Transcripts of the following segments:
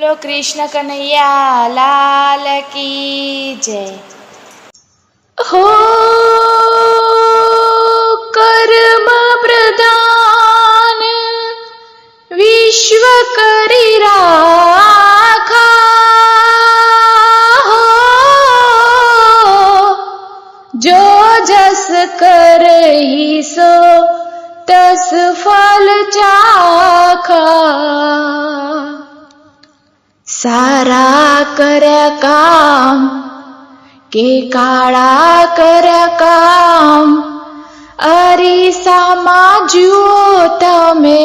બોલો કૃષ્ણ કનૈયા લાલ કી જય। હો કર્મ પ્રધાન વિશ્વ કરી રાખા, હો જો જસ કરહી સો તસ ફલ ચાખા। સારા કર્યા કામ કે કાળા કર્યા કામ, અરીસામાં જુઓ તમે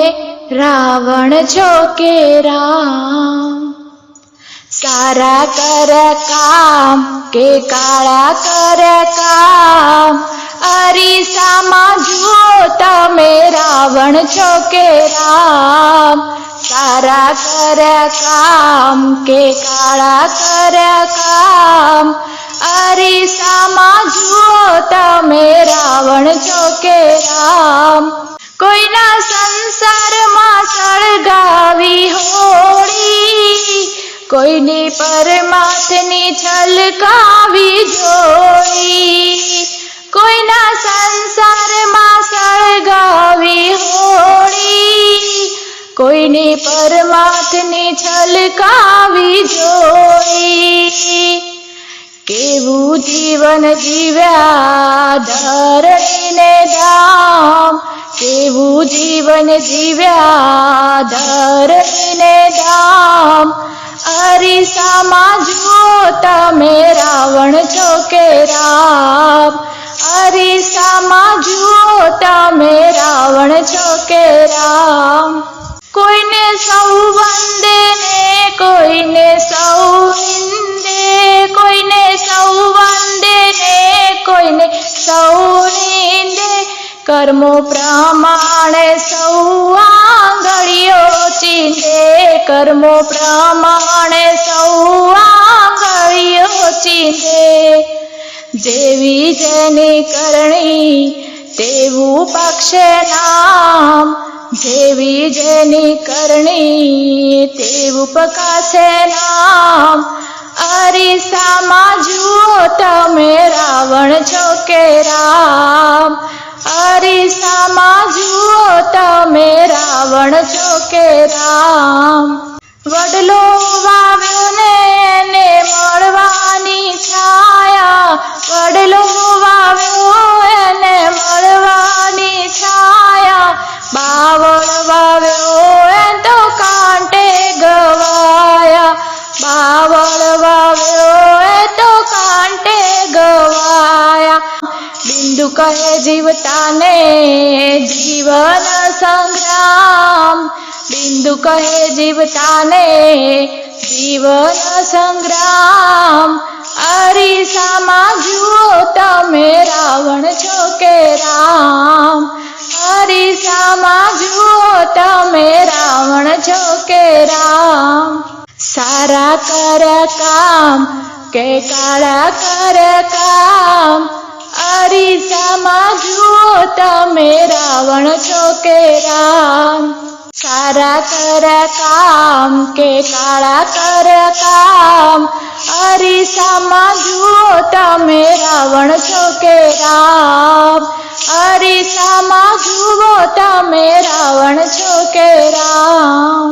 રાવણ છો કે રામ। સારા કર્યા કામ કે કાળા કર્યા કામ, અરીસામાં જુઓ તમે રાવણ છો કે રામ। સારા કર્યા કામ કે કાળા કર્યા કામ, અરીસામાં જુઓ તમે રાવણ છો કે રામ। કોઈના સંસારમાં સળગાવી હોળી, કોઈની પરમાર્થની છલકાવી જોડી। કોઈના સંસારમાં સળગાવી હોળી, કોઈની પરમાર્થની છલકાવી જોડી। કેવું જીવન જીવ્યા ધરણીને ધામ, કેવું જીવન જીવ્યા ધરણીને ધામ, અરીસામાં જુઓ તમે રાવણ છો કે રામ। અરીસામાં જુઓ તમે રાવણ છો કે રામ। કોઈને સૌ વંદે ને કોઈને સૌ નિંદે, કોઈને સૌ વંદે ને કોઈને સૌ નિંદે, કર્મો પ્રમાણે સૌ આંગળીઓ ચીંધે। કર્મો પ્રમાણે સૌ આંગળીઓ ચીંધે। જેવી જેની કરણી તેવું પક્ષે નામ, જેવી જેની કરણી તેવું પકાશે નામ। અરીસામાં જુઓ તમે રાવણ છો કે રામ। અરીસામાં જુઓ તમે રાવણ છો કે રામ। વડલો વાવ્યો ને એને મળવાની છાયા, વડલો વાવ્યો એને મળવાની છાયા, બાવળ વાવ્યો એ તો કાંટે ગવાયા, બાવળ વાવ્યો એ તો કાંટે ગવાયા। બિંદુ કહે જીવતાને જીવન સંગ્રામ, બિંદુ કહે જીવતાને જીવન સંગ્રામ। અરીસામાં જુઓ તમે રાવણ છો કે રામ। અરીસામાં જુઓ તમે રાવણ છો કે રામ। સારા કર્યા કામ કે કાળા કર્યા કામ, અરીસામાં જુઓ તમે રાવણ છો કે રામ। સારા કર્યા કામ કે કાળા કર્યા કામ, અરીસામાં જુઓ તમે રાવણ છો કે રામ। અરીસામાં જુઓ તમે રાવણ છો કે રામ।